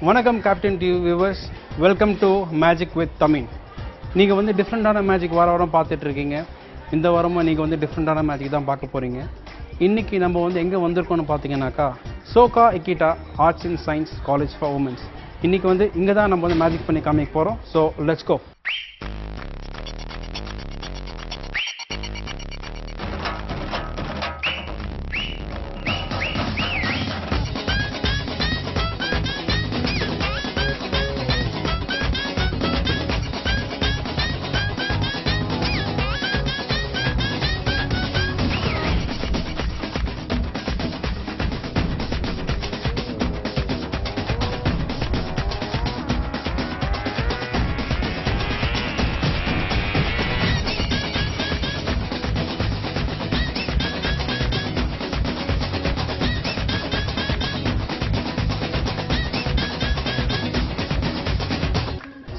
வணக்கம் captain TV viewers, welcome to magic with Tamil. நீங்கள் வந்து டிஃப்ரெண்ட்டான மேஜிக் வாரம் பார்த்துட்ருக்கீங்க. இந்த வாரமும் நீங்கள் வந்து டிஃப்ரெண்ட்டான மேஜிக் தான் பார்க்க போகிறீங்க. இன்றைக்கி நம்ம வந்து எங்கே வந்திருக்கோம்னு பார்த்தீங்கன்னாக்கா Soka Ikeda arts and science college for womens. இன்றைக்கி வந்து இங்கே தான் நம்ம வந்து மேஜிக் பண்ணி காமிக்க போகிறோம். So let's go.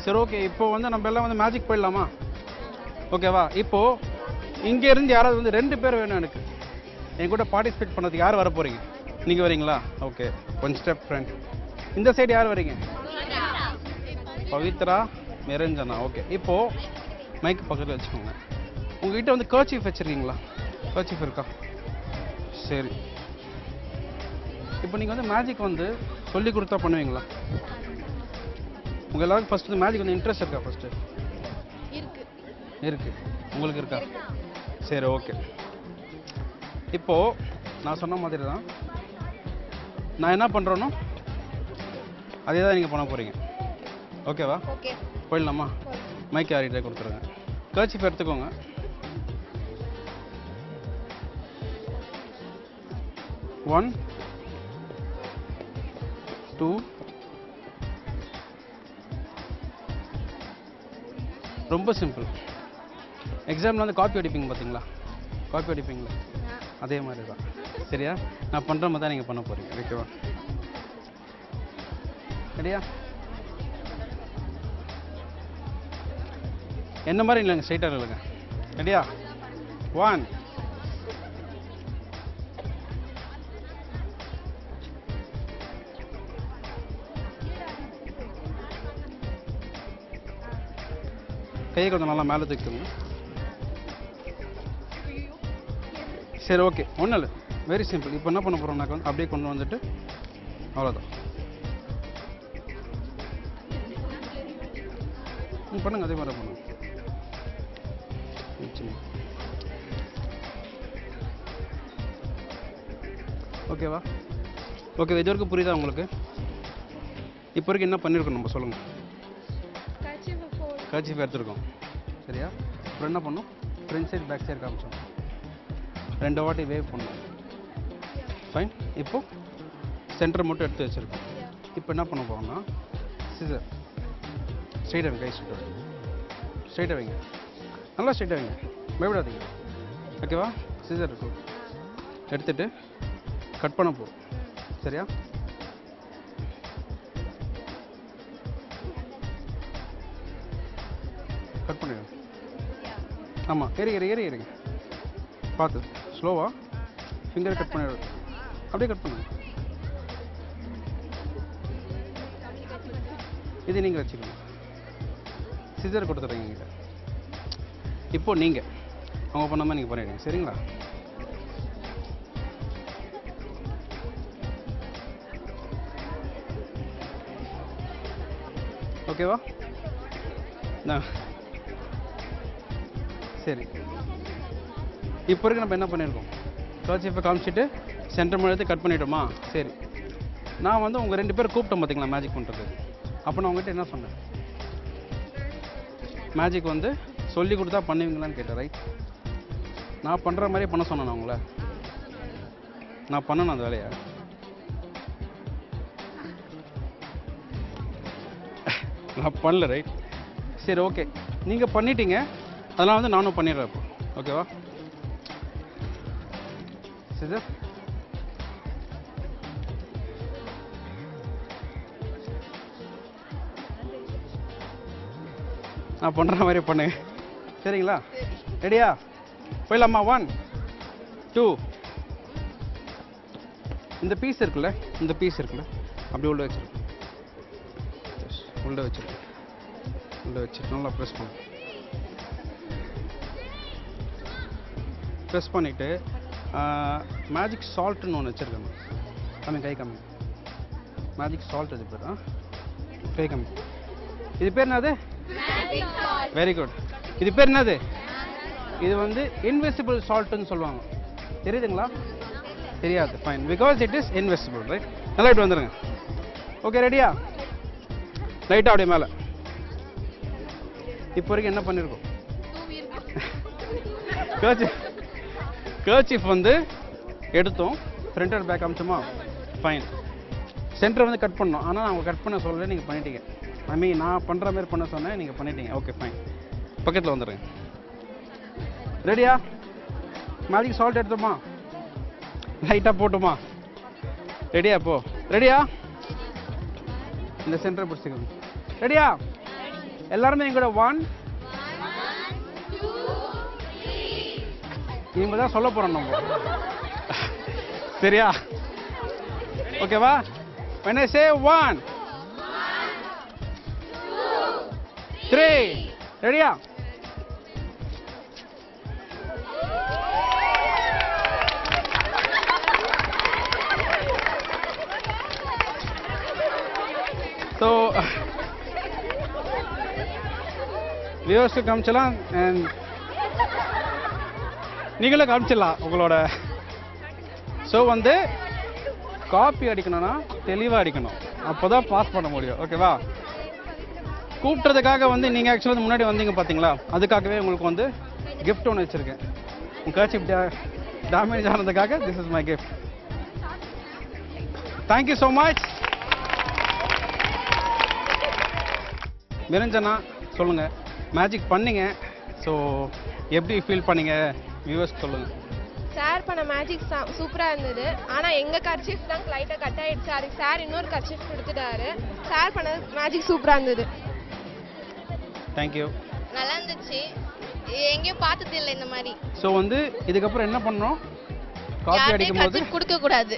சரி, ஓகே. இப்போ வந்து நம்ம எல்லாம் வந்து மேஜிக் போயிடலாமா? ஓகேவா? இப்போது இங்கேருந்து யாராவது வந்து 2 பேர் வேணும் எனக்கு. என் கூட பார்ட்டிசிபேட் பண்ணதுக்கு யார் வர போகிறீங்க? நீங்கள் வரீங்களா? Okay, one step friend. இந்த சைடு யார் வரீங்க? பவித்ரா, நிரஞ்சனா. ஓகே, இப்போது மைக் பக்கத்தில் வச்சுக்கோங்க. உங்கள்கிட்ட வந்து கர்ச்சீஃப் வச்சுருக்கீங்களா? கர்ச்சீஃப் இருக்கா? சரி. இப்போ நீங்கள் வந்து மேஜிக் வந்து சொல்லி கொடுத்தா பண்ணுவீங்களா? உங்கள் எல்லாருக்கும் ஃபஸ்ட்டு மேஜிக் வந்து இன்ட்ரெஸ்ட் இருக்கா? ஃபஸ்ட்டு இருக்கு. உங்களுக்கு இருக்கா? சரி, ஓகே. இப்போது நான் சொன்ன மாதிரி தான் நான் என்ன பண்ணுறேனோ அதே தான் நீங்கள் பண்ண போகிறீங்க. ஓகேவா? போயிடலாமா? மைக் யார்கிட்ட கொடுத்துருங்க. கர்ச்சீஃப் எடுத்துக்கோங்க. ஒன், டூ, ரொம்ப சிம்பிள். எக்ஸாமில் வந்து காப்பி அடிப்பீங்க பார்த்தீங்களா? காப்பி அடிப்பீங்களா? அதே மாதிரி தான். சரியா? நான் பண்ணுற மாதிரி தான் நீங்கள் பண்ண போகிறீங்க. ஓகேவா? சரியா? என்ன மாதிரி இல்லைங்க, ஸ்ட்ரைட்டாக இல்லைங்க. ரெடியா? 1, கையை கொஞ்சம் நல்லா மேலே தூக்கிக்கோங்க. சரி, ஓகே. ஒன்றும் இல்லை, வெரி சிம்பிள். இப்போ என்ன பண்ண போகிறோம்னாக்க வந்து அப்படியே கொண்டு வந்துட்டு அவ்வளோதான். பண்ணுங்க, அதே மாதிரி பண்ணுங்க. ஓகேவா? ஓகே, இது வரைக்கும் புரியுதா உங்களுக்கு? இப்போ வரைக்கும் என்ன பண்ணியிருக்கோம் நம்ம சொல்லுங்கள். கர்ச்சீஃப் எடுத்துருக்கோம். சரியா? அப்புறம் என்ன பண்ணோம்? ஃப்ரண்ட் சைட் பேக் சைடு காமிச்சோம். 2 வாட்டி வேவ் பண்ணோம். ஃபைன். இப்போது சென்டர் மட்டும் எடுத்து வச்சுருக்கோம். இப்போ என்ன பண்ண போகிறோம்னா சிசர் ஸ்ட்ரைட்டாக வைங்க. கை ஸ்ட்ரைட்டாக வைங்க. நல்லா ஸ்ட்ரைட்டாக வைங்க, பயப்படாதீங்க. ஓகேவா? சிசர் இருக்கும், எடுத்துகிட்டு கட் பண்ண போகிறோம். சரியா? கட் பண்ணிடுங்க. ஆமாம், ஏறிங்க. பார்த்து ஸ்லோவாக ஃபிங்கரை கட் பண்ணிடுங்க. அப்படியே கட் பண்ணுங்க. இது நீங்கள் வச்சுக்கோங்க. சிசர் கொடுத்துட்றீங்க என்கிட்ட. இப்போது நீங்கள் அவங்க பண்ணாமல் நீங்கள் பண்ணிடுங்க. சரிங்களா? ஓகேவா? சரி, இப்போ வரைக்கும் நம்ம என்ன பண்ணியிருக்கோம்? கர்ச்சீஃபை காமிச்சிட்டு சென்டர் மழை கட் பண்ணிட்டோமா? சரி, நான் வந்து உங்கள் 2 பேர் கூப்பிட்டோம் பார்த்தீங்களா மேஜிக் பண்ணுறது. அப்போ நான் உங்கள்கிட்ட என்ன சொன்னேன்? மேஜிக் வந்து சொல்லி கொடுத்தா பண்ணுவீங்களான்னு கேட்டேன். ரைட்? நான் பண்ணுற மாதிரியே பண்ண சொன்னேன் உங்களை. நான் பண்ணணும் அந்த வேலையை. நான் பண்ணல. ரைட்? சரி, ஓகே. நீங்கள் பண்ணிட்டீங்க, அதெல்லாம் வந்து நானும் பண்ணிடுறேன் இப்போ. ஓகேவா? சிசர் நான் பண்ணுற மாதிரி பண்ணுங்க. சரிங்களா? ரெடியா? போயிடலாமா? 1, 2. இந்த பீஸ் இருக்குல்ல, அப்படி உள்ள வச்சிருக்கேன். உள்ளே வச்சுட்டு நல்லா ப்ரெஸ் பண்ணு. ப்ரெஸ் பண்ணிவிட்டு மேஜிக் சால்ட்டுன்னு ஒன்று வச்சுருக்கேன். கை கம்மி மேஜிக் சால்ட் இது பேர். கை கம்மி. இது பேர் என்னது? Very good. இது பேர் என்னது? இது வந்து இன்விசிபிள் சால்ட்டுன்னு சொல்லுவாங்க. தெரியுதுங்களா? தெரியாது. Fine, because it is invisible, right? நல்லா இட்டு வந்துடுங்க. ஓகே, ரெடியா? லைட்டாக அப்படியே மேலே. இப்போ வரைக்கும் என்ன பண்ணியிருக்கோம்? கர்ச்சீஃப் வந்து எடுத்தோம், ஃப்ரண்ட் அண்ட் பேக் அமிச்சோமா? ஃபைன். சென்டர் வந்து கட் பண்ணோம், ஆனால் அவங்க கட் பண்ண சொல்லலை, நீங்கள் பண்ணிட்டீங்க. ஐ மீன் நான் பண்ணுற மாதிரி பண்ண சொன்னேன், நீங்கள் பண்ணிட்டீங்க. Okay fine. பக்கத்தில் வந்துடுங்க. ரெடியா? மேஜிக் சால்ட் எடுத்தோமா? லைட்டாக போட்டுமா? ரெடியா? போ. ரெடியா? இந்த சென்டரை பிடிச்சிக்கணும். ரெடியா? எல்லாருமே எங்கூட 1 2 3 இவங்க தான் சொல்ல போகிறோம் நம்ம. சரியா? ஓகேவா? when I say 1 2 3 ரெடியா? ஸோ வியூவர்ஸ்க்கு காமிச்சலாம் அண்ட் நீங்களும் காமிச்சிடலாம் உங்களோட. ஸோ வந்து காப்பி அடிக்கணும்னா தெளிவாக அடிக்கணும், அப்போ தான் பாஸ் பண்ண முடியும். ஓகேவா? கூப்பிட்றதுக்காக வந்து நீங்கள் ஆக்சுவலாக முன்னாடி வந்தீங்க பார்த்தீங்களா, அதுக்காகவே உங்களுக்கு வந்து கிஃப்ட் ஒன்று வச்சுருக்கேன். உங்கள் கர்ச்சீஃப் டேமேஜ் ஆனதுக்காக this is my gift. Thank you so much. Niranjana சொல்லுங்கள், மேஜிக் பண்ணீங்க, ஸோ எப்படி ஃபீல் பண்ணீங்க வியூவர்ஸ்க்கு சொல்லுங்கள். சார் பண்ண மேஜிக் சூப்பராக இருந்தது. ஆனால் எங்கள் கர்ச்சீஃப் தான் லைட்டாக கட் ஆகிடுச்சு. அதுக்கு சார் இன்னொரு கர்ச்சீஃப் கொடுத்துட்டாரு. சார் பண்ண மேஜிக் சூப்பராக இருந்தது. தேங்க்யூ. நல்லா இருந்துச்சு, எங்கேயும் பார்த்தது இல்லை இந்த மாதிரி. ஸோ வந்து இதுக்கப்புறம் என்ன பண்ணணும்? காப்பி அடிக்கும்போது கொடுக்கக்கூடாது,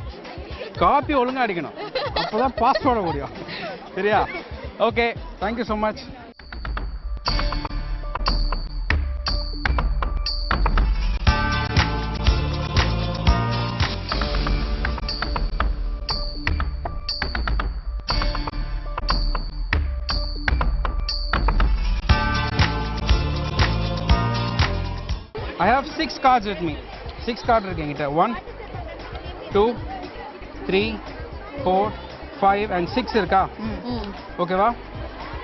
காப்பி ஒழுங்காக அடிக்கணும், அப்போ தான் பாஸ் பண்ண முடியும். சரியா? Okay, thank you so much. I have 6 cards with me. 6 cards இருக்கு என்கிட்ட. 1 2 3 4 5 and 6 இருக்கா? ஓகேவா?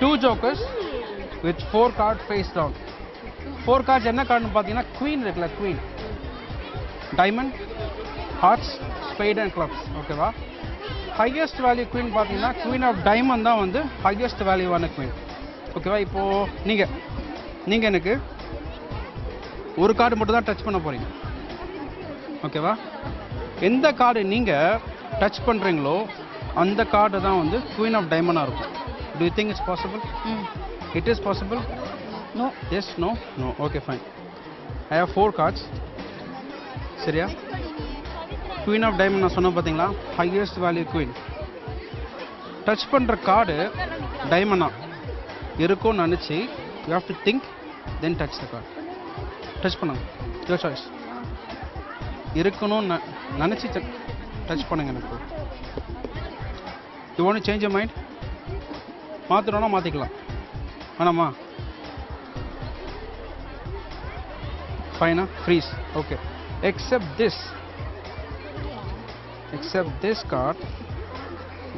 2 jokers with 4 cards face down. 4 cards என்ன கார்டுன்னு பார்த்தீங்கன்னா குவீன் இருக்குல்ல, queen, diamond, hearts, spade and clubs. ஓகேவா? ஹையஸ்ட் வேல்யூ குவீன் பார்த்தீங்கன்னா குவீன் ஆஃப் டைமண்ட் தான் வந்து ஹையஸ்ட் வேல்யூவான குவீன். ஓகேவா? இப்போது நீங்கள் எனக்கு ஒரு கார்டு மட்டும் தான் டச் பண்ண போகிறீங்க. ஓகேவா? எந்த கார்டு நீங்கள் டச் பண்ணுறீங்களோ அந்த கார்டு தான் வந்து குவீன் ஆஃப் டைமண்டாக இருக்கும். Do you think it's possible? It is possible? No. Yes, no, no. Okay, fine. I have 4 cards. சரியா? குவீன் ஆஃப் டைமண்ட் நான் சொன்ன பார்த்தீங்களா, ஹையஸ்ட் வேல்யூ குவீன். டச் பண்ணுற கார்டு டைமண்டா இருக்கும்னு நினச்சி you have to think then touch the card. Touch பண்ணுங்க, your choice. இருக்கணும்னு நினச்சி டச் பண்ணுங்க. எனக்கு you want to change your mind? மாற்றணும்னா மாற்றிக்கலாம், வேணாமா? ஃபைனா? Freeze. Okay. Except this card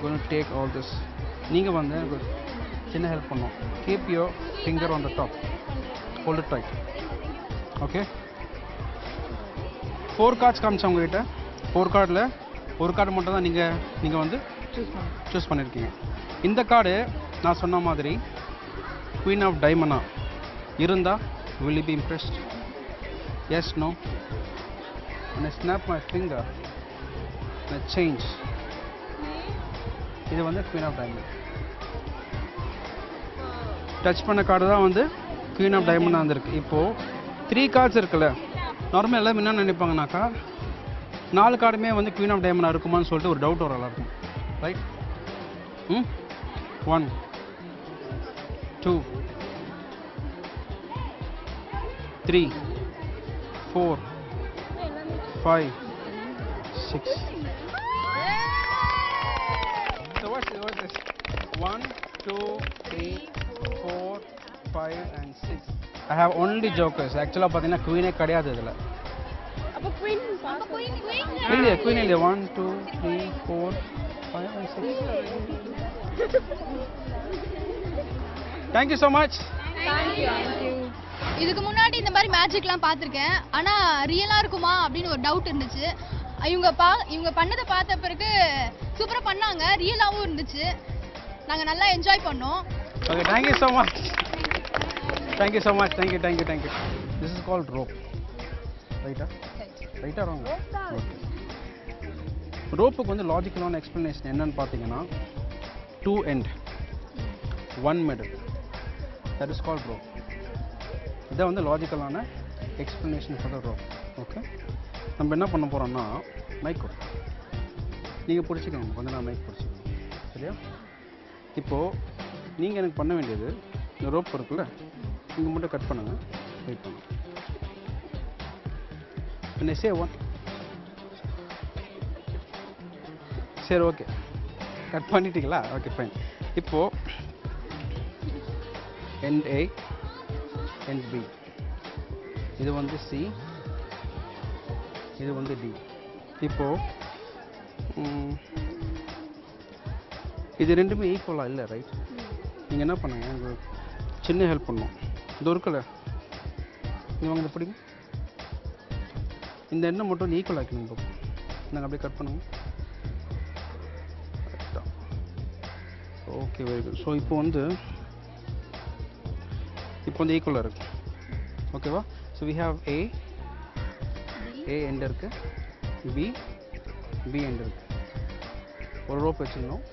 going to take all this. நீங்கள் வந்து எனக்கு சின்ன ஹெல்ப் பண்ணும். Keep your finger on the top, hold it tight. Okay? 4 cards காமிச்சேன் உங்ககிட்ட. 4 கார்டில் ஒரு கார்டு மட்டும் தான் நீங்கள் வந்து சூஸ் பண்ணியிருக்கீங்க. இந்த கார்டு நான் சொன்ன மாதிரி குவீன் ஆஃப் டைமண்டா இருந்தால் will you be impressed? Yes, no? When I snap my finger and I change, இது வந்து குவீன் ஆஃப் டைமண்ட். டச் பண்ண கார்டு தான் வந்து குவீன் ஆஃப் டைமண்டாக வந்திருக்கு. இப்போது 3 கார்ட்ஸ் இருக்குல்ல, நார்மலாக எல்லாம் என்ன நினைப்பாங்கனாக்கா 4 கார்டுமே வந்து குவீன் ஆஃப் டைமண்டாக இருக்குமான்னு சொல்லிட்டு ஒரு டவுட் வர எல்லாருக்கும். Right? 1 2 3 4 5 6. So what's this? 1 2 3 4 5 and 6. I have only jokers. Actually பாத்தீங்கன்னா queen கிடையாது இதுல. அப்ப queen இல்லையா queen இல்லையா 1 2 3 4 5 and 6. Thank you so much. Thank you. இதுக்கு முன்னாடி இந்த மாதிரி மேஜிக்லாம் பார்த்துருக்கேன், ஆனால் ரியலாக இருக்குமா அப்படின்னு ஒரு டவுட் இருந்துச்சு. இவங்க பண்ணதை பார்த்த பிறகு சூப்பராக பண்ணாங்க, ரியலாகவும் இருந்துச்சு. நாங்கள் நல்லா என்ஜாய் பண்ணோம். Okay, thank you so much. Thank you so much. Thank you. This is called rope. Right? Right or wrong? Okay. ரோப்புக்கு வந்து லாஜிக்கலான எக்ஸ்பிளனேஷன் என்னன்னு பார்த்தீங்கன்னா 2 end 1 middle, that is called rope. இதை வந்து லாஜிக்கலான explanation for the rope. Okay, நம்ம என்ன பண்ண போகிறோம்னா மைக் நீங்கள் பிடிச்சிக்கோங்க, கொஞ்சம் நான் மைக் பிடிச்சிக்கோங்க, சரியா? இப்போது நீங்கள் எனக்கு பண்ண வேண்டியது இந்த ரோப் இருக்குல்ல, நீங்கள் மட்டும் கட் பண்ணுங்கள், வெயிட் பண்ணுங்க. என்ன சே 1 சரி, ஓகே, கட் பண்ணிட்டீங்களா? Okay fine. இப்போது end A and B, இது வந்து C, இது வந்து D. இப்போ இது ரெண்டுமே ஈக்குவலாக இல்லை, ரைட்? நீங்கள் என்ன பண்ணுங்க, உங்களுக்கு சின்ன ஹெல்ப் பண்ணணும். இது இருக்குல்ல, நீங்கள் வாங்க, இதை பிடிங்க, இந்த எண்ணெய் மட்டும் ஈக்குவல் ஆக்கணும். இப்போ நாங்கள் அப்படியே கட் பண்ணுங்க. Okay, very good. ஸோ இப்போ வந்து ஈக்குவலாக இருக்கு, ஓகேவா? So we have A end இருக்கு, பி எண்ட் இருக்கு. ஒரு ரோப் வச்சுருந்தோம்,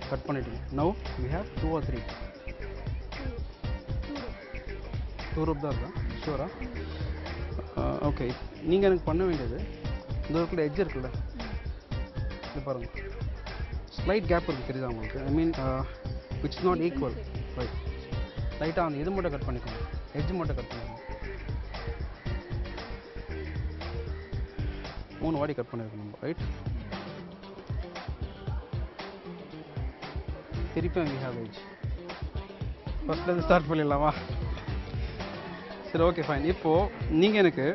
கட் பண்ணிட்டோம். Now we have 2 or 3 rope தான் இருக்கா? ஷூரா? ஓகே, நீங்கள் எனக்கு பண்ண வேண்டியது இந்த ஒருக்குள்ள எட்ஜ் இருக்குல்ல, இது பாருங்கள், ஸ்லைட் கேப் இருக்குது, தெரியுதா உங்களுக்கு? I mean which not equal, right? லைட்டாக அந்த இது மட்டும் கட் பண்ணிக்கணும், எட்ஜ் மட்டும் கட் பண்ணிக்கணும். 3 வாட்டி கட் பண்ணியிருக்கோம் நம்ம, ரைட்? திருப்பி வி ஹேவ் எட்ஜ். ஃபஸ்ட்லேருந்து ஸ்டார்ட் பண்ணிடலாமா? சரி, ஓகே ஃபைன். இப்போது நீங்கள் எனக்கு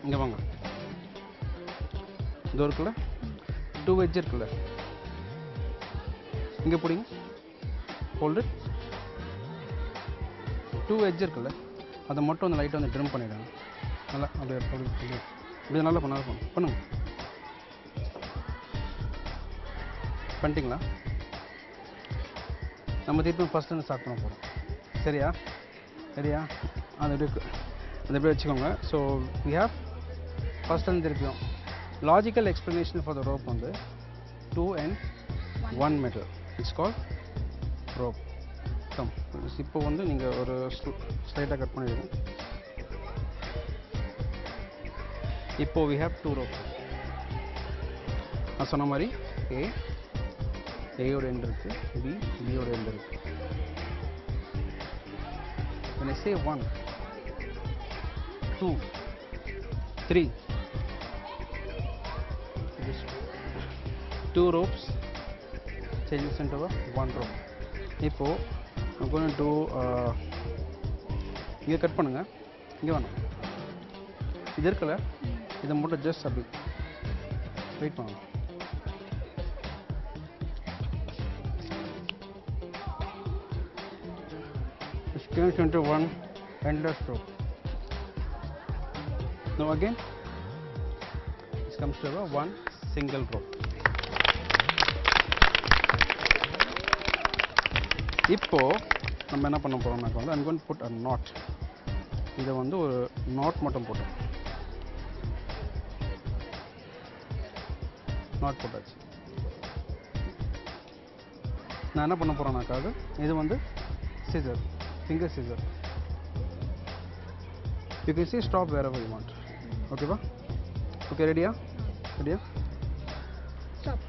இங்கே வாங்க, இது இருக்குல்ல, 2 எட்ஜ் இருக்குல்ல, இங்கே பிடிங்க, ஹோல்டு. 2 எட்ஜ் இருக்குல்ல, அதை மட்டும் அந்த லைட்டை வந்து ட்ரிம் பண்ணிவிடுங்க. நல்லா அப்படியே இப்படி நல்லா பண்ணுங்க. பண்ணிட்டீங்களா? நம்ம திருப்பி ஃபஸ்ட்டு ஸ்டார்ட் பண்ண போகிறோம், சரியா? அது எப்படி வச்சுக்கோங்க. ஸோ வி ஹேவ் ஃபஸ்ட்டு திருப்பியும் logical explanation for the rope வந்து 2 and 1 middle, it's call rope. இப்போ வந்து நீங்கள் ஒரு ஸ்லைட்டாக கட் பண்ணிடுங்க. இப்போ வி ஹேவ் 2 ரோப். நான் சொன்ன மாதிரி ஏயோட எண்ட் இருக்குது, பியோட எண்ட் இருக்குது. When I say 1 2 3, 2 ropes changes into 1 rope. இப்போ I'm going to do இங்கே கட் பண்ணுங்க, இங்கே வேணும், இது இருக்குல்ல, இதை மட்டும் ஜஸ்ட் அப்படி வெயிட் பண்ணுங்க. It turns into 1 endless rope. Now again this comes to 1 single rope. இப்போ நம்ம என்ன பண்ண போறோம்னா வந்து I'm going to put a knot. இதை வந்து ஒரு knot மட்டும் போட்டோம், knot போட்டாச்சு. நான் என்ன பண்ண போறேன்னாக்கா, இது வந்து scissor, finger scissor. You can see stop wherever you want. Okay va? Okay, ready? Stop.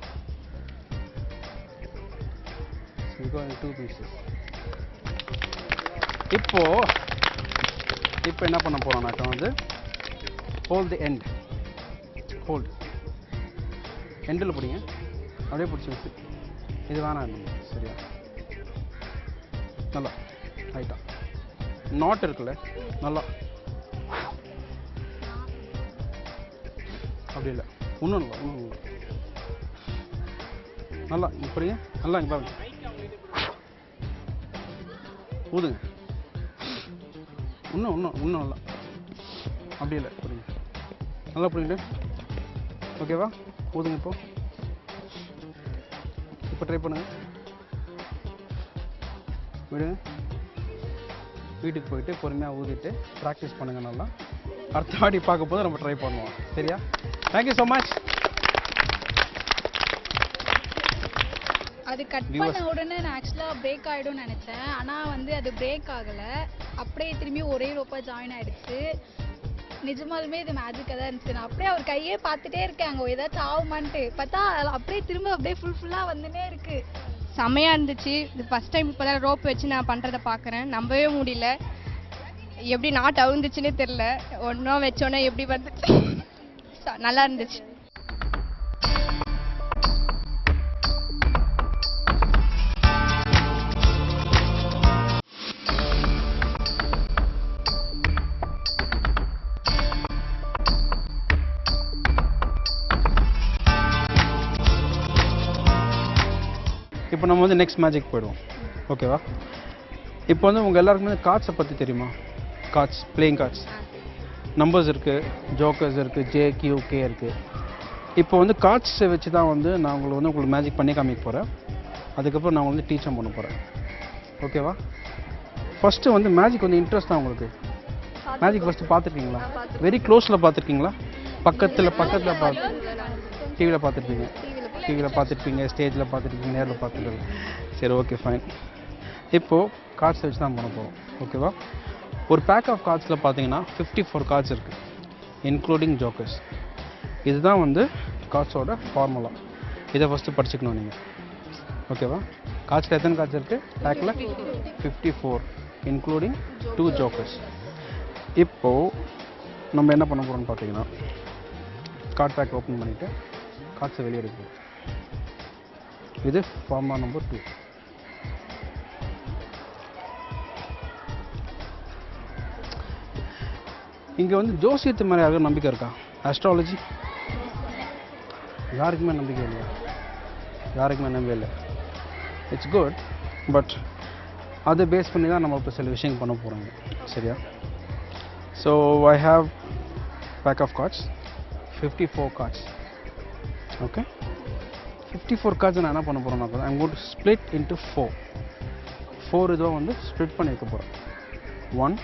So we go in 2 pieces. இப்போ என்ன பண்ண போகிறோம்னாக்கா வந்து ஹோல்ட் தி எண்ட். ஹோல்டு எண்டில் பிடிங்க, அப்படியே பிடிச்சி வச்சு இது வேணாம் சரியா? நல்லா ரைட்டா நாட் இருக்குல்ல, நல்லா அப்படி இல்லை, இன்னும் இல்லை, இன்னும் இல்லை, நல்லா இங்கே புரியுங்க, நல்லா இங்கே பாருங்க, ஊதுங்க, இன்னும் நல்லா அப்படி இல்லை, புரியுங்க, நல்லா புரியுங்க, ஓகேவா? ஊதுங்க இப்போ ட்ரை பண்ணுங்க, விடுங்க, வீட்டுக்கு போயிட்டு பொறுமையாக ஊதிட்டு ப்ராக்டிஸ் பண்ணுங்க நல்லா. அடுத்த வாட்டி பார்க்க போது நம்ம ட்ரை பண்ணுவோம், சரியா? Thank you so much. அது கட் பண்ண உடனே நான் ஆக்சுவலாக பிரேக் ஆகிடும்னு நினச்சேன். ஆனால் வந்து அது பிரேக் ஆகலை, அப்படியே திரும்பி ஒரே ரோப்பாக ஜாயின் ஆகிடுச்சு. நிஜமாலுமே இது மேஜிக்காக தான் இருந்துச்சு. நான் அப்படியே அவர் கையே பார்த்துட்டே இருக்கேன், அங்கே ஏதாச்சும் ஆகுமான்ட்டு. பார்த்தா அப்படியே திரும்ப அப்படியே ஃபுல்லாக வந்துனே இருக்கு. செம்மையாக இருந்துச்சு. இது ஃபஸ்ட் டைம் இப்போ தான் ரோப் வச்சு நான் பண்ணுறதை பார்க்குறேன். நம்பவே முடியல, எப்படி நாட் அவுந்துச்சுன்னே தெரில. ஒன்றா வச்சோன்னே எப்படி வந்துச்சு, நல்லா இருந்துச்சு. இப்போ நம்ம வந்து நெக்ஸ்ட் மேஜிக் போயிடுவோம், ஓகேவா? இப்போ வந்து உங்கள் எல்லாருக்குமே கார்ட்ஸை பற்றி தெரியுமா? கார்ட்ஸ், பிளேயிங் கார்ட்ஸ், நம்பர்ஸ் இருக்குது, ஜோக்கர்ஸ் இருக்குது, ஜே கியூ கே இருக்குது. இப்போ வந்து கார்ட்ஸை வச்சு தான் வந்து நான் உங்களுக்கு மேஜிக் பண்ணி காமிக்க போகிறேன். அதுக்கப்புறம் நான் வந்து டீச்சும் பண்ண போகிறேன், ஓகேவா? ஃபஸ்ட்டு வந்து மேஜிக் வந்து இன்ட்ரெஸ்ட் தான் உங்களுக்கு. மேஜிக் ஃபஸ்ட்டு பார்த்துருக்கீங்களா? வெரி க்ளோஸில் பார்த்துருக்கீங்களா? பக்கத்தில் பார்த்து டிவியில் பார்த்துருப்பீங்க, ஸ்டேஜில் பார்த்துருப்பீங்க, நேரில் பார்த்துருக்கீங்க. சரி, ஓகே, ஃபைன். இப்போது கார்ட்ஸை வச்சு தான் பண்ண போகிறோம், ஓகேவா? ஒரு பேக் ஆஃப் கார்ட்ஸில் பார்த்தீங்கன்னா 54 கார்ட்ஸ் இருக்குது, இன்க்ளூடிங் ஜோக்கர்ஸ். இதுதான் வந்து கார்ட்ஸோட ஃபார்முலா. இதை ஃபஸ்ட்டு படிச்சுக்கணும் நீங்கள், ஓகேவா? கார்ட்ஸில் எத்தனை கார்ட்ஸ் இருக்குது? பேக்கில் 54 இன்க்ளூடிங் 2 ஜோக்கர்ஸ். இப்போது நம்ம என்ன பண்ண போகிறோம்னு பார்த்தீங்கன்னா, கார்ட் பேக் ஓப்பன் பண்ணிவிட்டு கார்ட்ஸை வெளியே எடுக்கணும். இது ஃபார்முலா நம்பர் 2. இங்கே வந்து ஜோசியத்து மேலே யாருக்கும் நம்பிக்கை இருக்கா? ஆஸ்ட்ராலஜி யாருக்குமே நம்பிக்கை இல்லையா? யாருக்குமே நம்பிக்கை இல்லை. இட்ஸ் குட், பட் அதை பேஸ் பண்ணி தான் நம்ம இப்போ சில விஷயங்கள் பண்ண போகிறோங்க, சரியா? So I have pack of cards, 54 cards. Okay, 54 cards நான் என்ன பண்ண போகிறேன்னா, I'm going to split into 4 இதுவாக வந்து ஸ்ப்ளிட் பண்ணி வைக்க போகிறேன். 1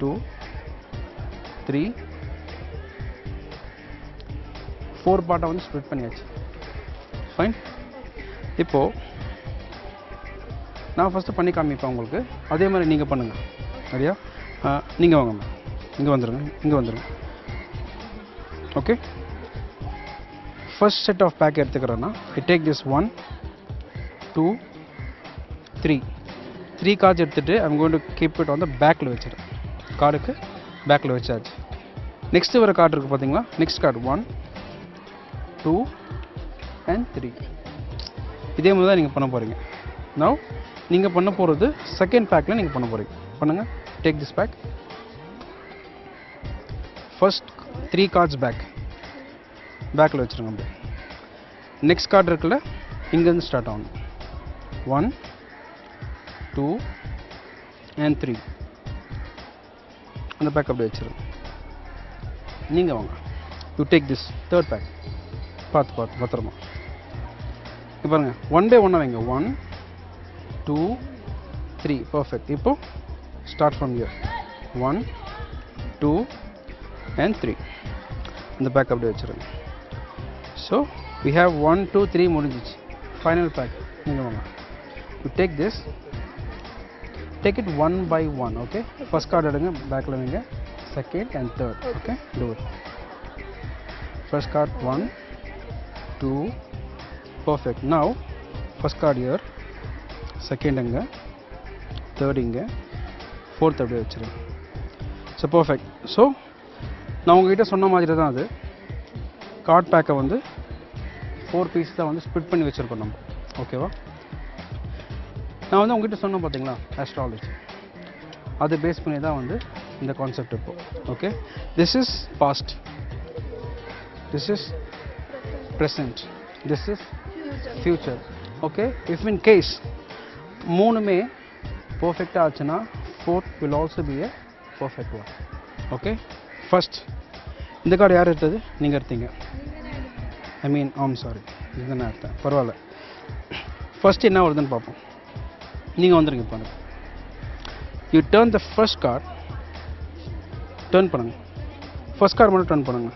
2 3 4 பார்ட்டாக வந்து ஸ்ப்ளிட் பண்ணியாச்சு, ஃபைன். இப்போது நான் ஃபஸ்ட்டு பண்ணி காமிப்பேன் உங்களுக்கு, அதே மாதிரி நீங்கள் பண்ணுங்கள், சரியா? நீங்கள் வாங்க, இங்கே வந்துடுங்க. Okay, first set of pack எடுத்துக்கிறேன்னா, ஐ டேக் திஸ் 1 2 3 கார்ட்ஸ் எடுத்துகிட்டு I'm going to keep it on the பேக்கில் வச்சுருக்கேன். கார்டுக்கு பேக்கில் வச்சாச்சு. நெக்ஸ்ட்டு வர கார்டு இருக்குது பார்த்தீங்களா? Next card 1 2 and 3. இதே மாதிரி தான் நீங்கள் பண்ண போகிறீங்க. நவ் நீங்கள் பண்ண போகிறது செகண்ட் பேக்கில் நீங்கள் பண்ண போகிறீங்க. பண்ணுங்கள், டேக் திஸ் ஃபர்ஸ்ட் 3 cards பேக்கில் வச்சுருங்க. அப்படி நெக்ஸ்ட் கார்டு இருக்குல்ல, இங்கேருந்து ஸ்டார்ட் ஆகணும். 1 2 and 3 அந்த பேக் அப்படி வச்சுருங்க. நீங்கள் வாங்க, you take this third pack. பார்த்து பத்திரமா இப்போ பாருங்கள், 1 by 1 வைங்க. 1 2 3 பர்ஃபெக்ட். இப்போ ஸ்டார்ட் ஃப்ரம் ஹியர். 1 2 and 3 இந்த பேக் அப்படி வச்சுருங்க. ஸோ we have 1 2 3 முடிஞ்சிச்சு. ஃபைனல் பேக் நீங்கள் வாங்க. You take this, take it 1 by 1. Okay, first card எடுங்க, பேக்கில் வைங்க. Second and third. Okay, do it. First card 1 2 perfect. Now first card here, second அங்கே, தேர்ட் இங்கே, ஃபோர்த் அப்படியே வச்சுருங்க. So perfect. ஸோ நான் உங்ககிட்ட சொன்ன மாதிரி தான் அது. கார்ட் பேக்கை வந்து 4 பீஸ் தான் வந்து ஸ்ப்ளிட் பண்ணி வச்சுருக்கோம் நம்ம. ஓகேவா? நான் வந்து உங்ககிட்ட சொன்னேன் பார்த்தீங்களா ஆஸ்ட்ராலஜி, அதை பேஸ் பண்ணி தான் வந்து இந்த கான்செப்ட் இப்போ. Okay, this is past, this is present, this is future. Okay, if in case மூணுமே பர்ஃபெக்டாக ஆச்சுன்னா fourth will also be a perfect one. Okay, first இந்த கார்டு யார் எடுத்தது? நீங்கள் எடுத்தீங்க. ஐ மீன் சாரி, இது நான் எடுத்தேன், பரவாயில்ல. ஃபர்ஸ்ட் என்ன வருதுன்னு பார்ப்போம். நீங்கள் வந்துடுங்க இப்போ. You turn the first card, turn பண்ணுங்க. ஃபர்ஸ்ட் கார்டு மட்டும் டர்ன் பண்ணுங்க.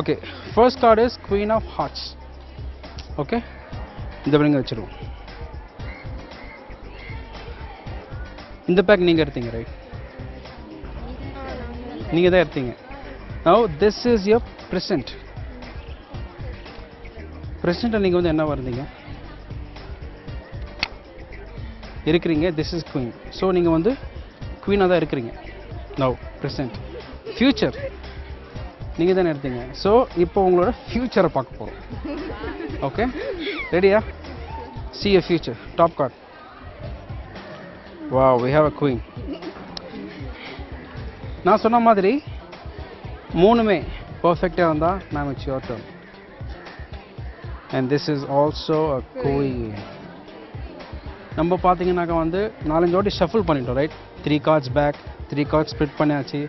Okay, first card is queen of hearts. Okay, இந்த பிள்ளைங்க வச்சுருவோம். இந்த பேக் நீங்கள் எடுத்தீங்க, ரைட்? நீங்கள் தான் எடுத்தீங்க. Now this is your present. ப்ரெசென்ட்டில் நீங்கள் வந்து என்ன வருந்தீங்க இருக்கிறீங்க? This is queen. ஸோ நீங்கள் வந்து குவீனாக தான் இருக்கிறீங்க. Now present. ஃப்யூச்சர் நீங்கள் தானே எடுத்தீங்க. ஸோ இப்போ உங்களோட ஃப்யூச்சரை பார்க்க போகிறோம். ஓகே, ரெடியா? see your future. Top card. Wow, we have a queen. நான் சொன்ன மாதிரி மூணுமே பர்ஃபெக்டாக இருந்தால் ma'am it's your turn. And this is also a queen. நம்ம பார்த்தீங்கன்னாக்கா வந்து 4-5 வாட்டி ஷஃபிள் பண்ணிட்டோம், right? 3 cards pack, 3 cards split பண்ணியாச்சு.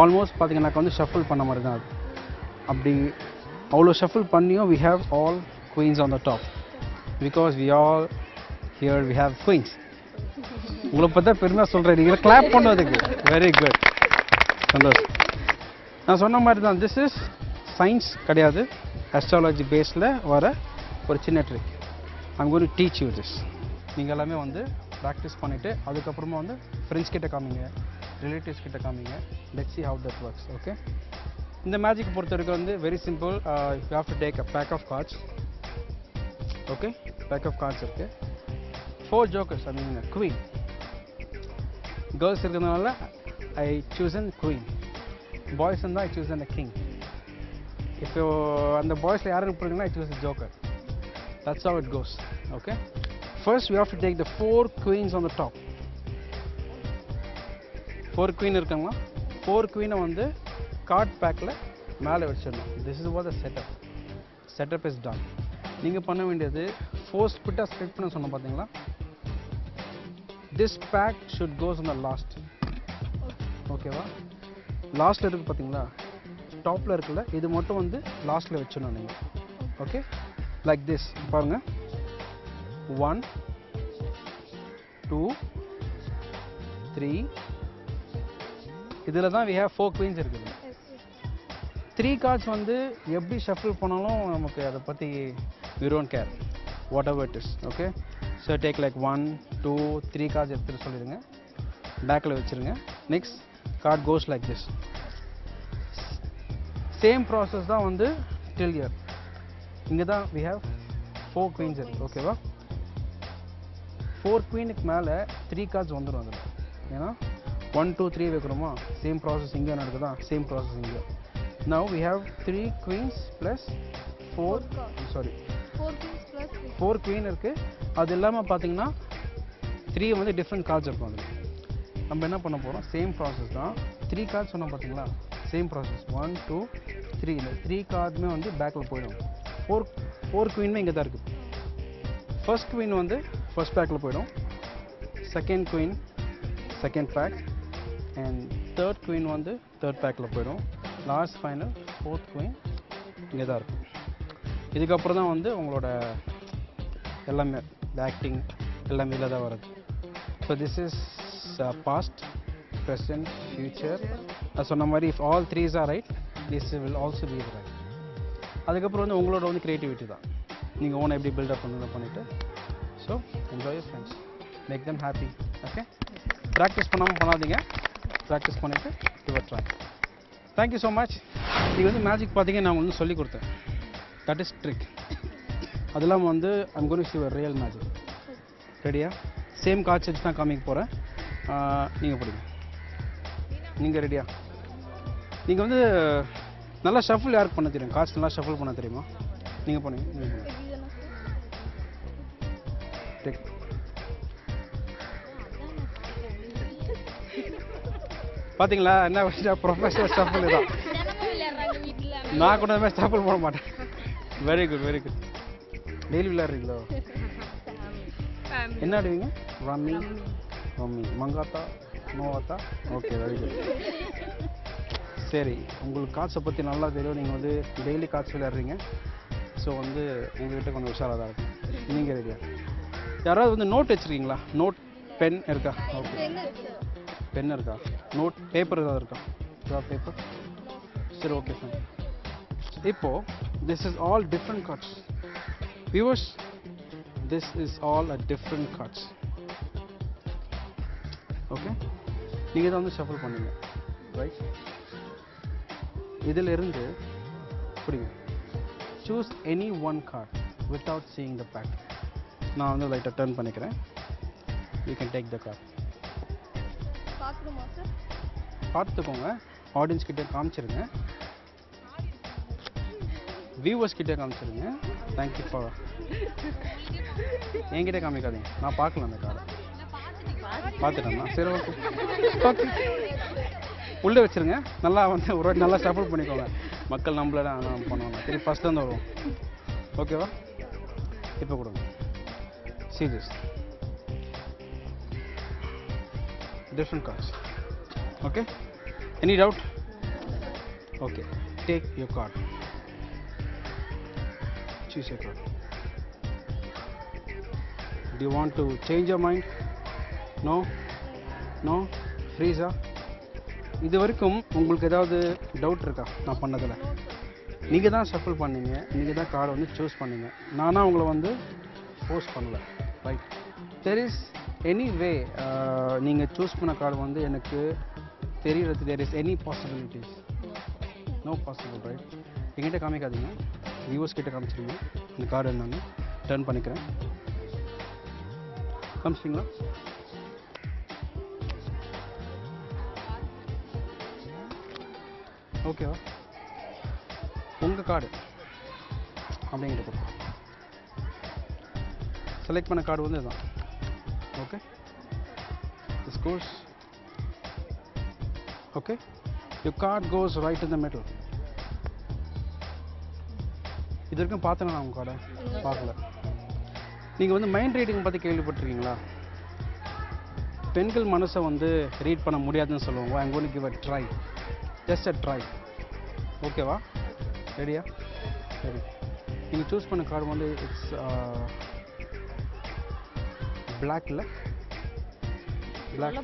ஆல்மோஸ்ட் பார்த்தீங்கன்னாக்கா வந்து ஷஃபிள் பண்ண மாதிரி தான் அது. அப்படி அவ்வளோ ஷஃபிள் பண்ணியும் we have all queens on the top because we all here we have queens. உங்களை பார்த்தா பெருமையாக சொல்கிறேன், நீங்கள் கிளாப் பண்ணுறதுக்கு வெரி குட், சந்தோஷம். நான் சொன்ன மாதிரி தான், திஸ் இஸ் சயின்ஸ் கிடையாது, அஸ்ட்ராலஜி பேஸில் வர ஒரு சின்ன trick. I'm going to teach you this. நீங்கள் எல்லாமே வந்து ப்ராக்டிஸ் பண்ணிவிட்டு அதுக்கப்புறமா வந்து ஃப்ரெண்ட்ஸ் கிட்ட காமிங்க, ரிலேட்டிவ்ஸ் கிட்ட காமிங்க. Let's see how that works. Okay, இந்த மேஜிக் பொறுத்த வரைக்கும் வந்து very simple. You have to take a pack of cards. Okay, pack of cards இருக்குது. 4 jokers, I mean queen. Girls இருக்கிறதுனால ஐ சூசன் குவீன். பாய்ஸ் இருந்தால் ஐ Susan அ king. இப்போ அந்த பாய்ஸில் யாரும் போகிறீங்கன்னா I choose joker. That's how it goes. Okay, first we have to take the 4 queens on the top. 4 queen இருக்காங்களா? 4 queen வந்து card பேக்கில் மேலே வச்சிடணும். this is what the setup is done. நீங்கள் பண்ண வேண்டியது 4 ஸ்பிட்டாக ஸ்ப்ளிட் பண்ண சொன்னோம் பார்த்தீங்களா? this pack should goes on the last. ஓகேவா? லாஸ்ட்டில் இருக்குது பார்த்தீங்களா? டாப்பில் இருக்குல்ல, இது மட்டும் வந்து லாஸ்ட்டில் வச்சிடணும் நீங்கள். Okay, like this. பாருங்கள், 1 2 3. இதில் தான் we have 4 queens இருக்குது. 3 cards வந்து எப்படி ஷஃபிள் பண்ணாலும் நமக்கு அதை பற்றி we don't care, whatever it is. Okay, so take like 1 2 3 cards எடுத்துட்டு சொல்லிடுங்க, பேக்கில் வச்சுருங்க. Next card cos like this. Same process தான் வந்து டில் இயர். இங்கே தான் we have 4 queens இருக்குது. ஓகேவா? 4 queenக்கு மேலே 3 cards வந்துடும் அதில். ஏன்னா 1 2 3 வைக்கிறோமா, சேம் ப்ராசஸ் இங்கே நடக்குதா, சேம் ப்ராசஸ் இங்கே. Now we have 3 queens plus 4 queens plus 4 queen இருக்குது. அது இல்லாமல் பார்த்தீங்கன்னா 3 வந்து டிஃப்ரெண்ட் கார்ட்ஸ் இருக்கும் அதில். நம்ம என்ன பண்ண போகிறோம், சேம் ப்ராசஸ் தான். 3 cards சொன்னோம் பார்த்தீங்களா, சேம் ப்ராசஸ். 1 2 3. இந்த 3 கார்டுமே வந்து பேக்கில் போயிடும். 4 queenமே இங்கே தான் இருக்குது. ஃபர்ஸ்ட் queen வந்து ஃபர்ஸ்ட் பேக்கில் போயிடும், second queen second pack, and third queen வந்து தேர்ட் பேக்கில் போயிடும். லாஸ்ட் ஃபைனல் 4th queen இங்கே தான் இருக்கும். இதுக்கப்புறம் தான் வந்து உங்களோட எல்லாமே ஆக்டிங் எல்லாமே இதில் தான் வருது. So this is past, present, future. நான் சொன்ன மாதிரி if all 3s are right, this will also be right. அதுக்கப்புறம் வந்து உங்களோட வந்து க்ரியேட்டிவிட்டி தான், நீங்கள் ஓனை எப்படி பில்டப் பண்ணிவிட்டு. So enjoy your friends, make them happy. ஓகே, ப்ராக்டிஸ் பண்ணாமல் பண்ணாதீங்க, ப்ராக்டிஸ் பண்ணிவிட்டு your try. Thank you so much. நீங்கள் வந்து மேஜிக் பார்த்தீங்க, நான் வந்து சொல்லி கொடுத்தேன். That is trick. அது இல்லாமல் வந்து I'm going to show real magic. ரெடியா? சேம் கார்ட்ஸ் வச்சு தான் காமிக்க போகிறேன். நீங்கள் பிடிங்க. நீங்கள் ரெடியா? நீங்கள் வந்து நல்லா ஷஃபிள் யாருக்கு பண்ண தெரியும்? கார்ட்ஸ் நல்லா ஷஃபிள் பண்ண தெரியுமா? நீங்கள் பண்ணுங்க. டேக். பார்த்தீங்களா என்ன ப்ரொஃபஷனல் ஷஃபிள் தான். நான் கூட மாதிரி ஷஃபிள் போட மாட்டேன். Very good very good. Daily விளையாடுறீங்களோ? என்ன ஆடுவீங்க? ரம்மி ரம்மி மங்காத்தா நோவாத்தா? Okay very good. சரி, உங்களுக்கு கார்ட்ஸை பற்றி நல்லா தெரியும். நீங்கள் வந்து டெய்லி கார்ட்ஸ் விளையாடுறீங்க. ஸோ வந்து உங்கள்கிட்ட கொஞ்சம் உஷாராக தான் இருக்கும். நீங்கள் ரெடியா? யாராவது வந்து நோட் வச்சுருக்கீங்களா? நோட் பென் இருக்கா? ஓகே, பென் இருக்கா? நோட் பேப்பர் ஏதாவது இருக்கா? பேப்பர்? சரி, ஓகே சார். இப்போது this is all different cards. Viewers, this is all a different cards. Okay, நீங்க தான் வந்து ஷஃபிள் பண்ணுங்க. ரைட், இதில் இருந்து புரியுங்க. choose any one card without seeing the pack. நான் வந்து லைட்டாக டர்ன் பண்ணிக்கிறேன். you can take the card. பார்க்கணுமா சார்? பார்த்துக்கோங்க. ஆடியன்ஸ் கிட்ட காமிச்சிருங்க. வியூவர்ஸ் கிட்ட காமிச்சிருங்க. Thank you for. என்கிட்ட காமிக்காதீங்க, நான் பார்க்கல அந்த காரை. பார்த்துட்டேன்னா சரி, ஓகே ஓகே. உள்ளே வச்சுருங்க. நல்லா வந்து ஒரு வாட்டி நல்லா ஷஃபிள் பண்ணிக்கோங்க. மக்கள் நம்மள தான் பண்ணுவாங்க. சரி, ஃபஸ்ட் தான் வருவோம். ஓகேவா? இப்போ கொடுங்க. see this different cards. Okay, any doubt? Okay, take your card. Choose your card. Do you want to change your mind? No? No? Freeza? இது வரைக்கும் உங்களுக்கு ஏதாவது டவுட் இருக்கா நான் பண்ணதில்? நீங்கள் தான் ஷஃபிள் பண்ணீங்க, நீங்கள் தான் கார்டை வந்து சூஸ் பண்ணீங்க. நானாக உங்களை வந்து ஃபோர்ஸ் பண்ணல. Right, there is any way நீங்கள் சூஸ் பண்ண கார்டு வந்து எனக்கு தெரியறது. There is any possibilities? No possible. Right, எங்கிட்ட காமிக்காதீங்க, வியூவர்ஸ் கிட்ட காமிச்சிருங்க. இந்த கார்டு என்னன்னு டர்ன் பண்ணிக்கிறேன். காமிச்சிங்களா? ஓகேவா? உங்கள் கார்டு அப்படிங்கிட்ட கொடுப்போம். செலக்ட் பண்ண கார்டு வந்து இதுதான். Okay, this goes. Okay, your card goes right in the middle. இது வரைக்கும் பார்த்தேன் நான் உங்கள் கார்டை பார்க்கல. நீங்கள் வந்து மைண்ட் ரீடிங் பற்றி கேள்விப்பட்டிருக்கீங்களா? பெண்கள் மனசை வந்து ரீட் பண்ண முடியாதுன்னு சொல்லுவாங்க. I'm going to give a try, just a try. ஓகேவா? ரெடியா? சரி, நீங்கள் சூஸ் பண்ண கார்டு வந்து இட்ஸ் பிளாக். இல்லை பிளாக்,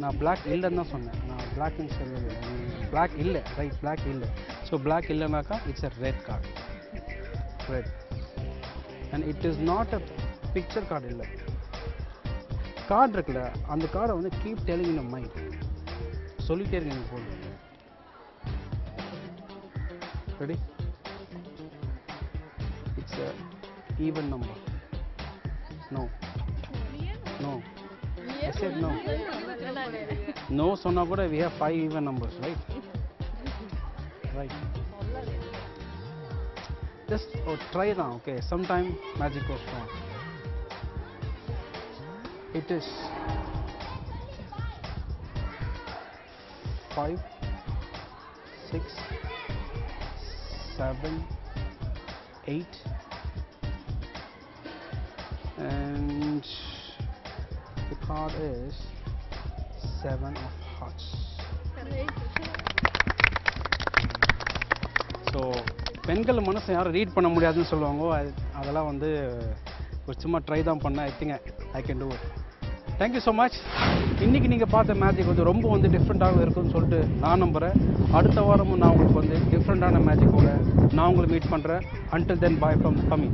நான் பிளாக் இல்லைன்னு தான் சொன்னேன். நான் பிளாக்னு சொல்லவே பிளாக் இல்லை. ரைட், பிளாக் இல்லை. ஸோ பிளாக் இல்லைனாக்கா it's a red card. Red, and it is not a picture card. இல்லை, கார்டு இருக்குல்ல, அந்த கார்டை வந்து கீப் டெல்லிங் இன் மைண்ட். சொல்லிட்டே இருங்க நீங்கள் போதும். Ready? It's a even number. No no, I said no. No சொன்னா கூட we have 5 even numbers, right? Right. Just try தான். Okay, sometime magic goes wrong. It is 5, 6, 7, 8, and the card is 7 of hearts. So பெண்கள் மனசை யாரும் read பண்ண முடியாதுன்னு சொல்லுவாங்க. அதெல்லாம் வந்து ஒரு சும்மா ட்ரை தான் பண்ணேன். I think I can do it. Thank you so much. இன்றைக்கி நீங்கள் பார்த்த மேஜிக் வந்து ரொம்ப வந்து டிஃப்ரெண்ட்டாக இருக்குன்னு சொல்லிட்டு நான் நம்புகிறேன். அடுத்த வாரமும் நான் உங்களுக்கு வந்து டிஃப்ரெண்ட்டான மேஜிக்கோட நான் உங்களை மீட் பண்ணுறேன். until then, bye from Pami.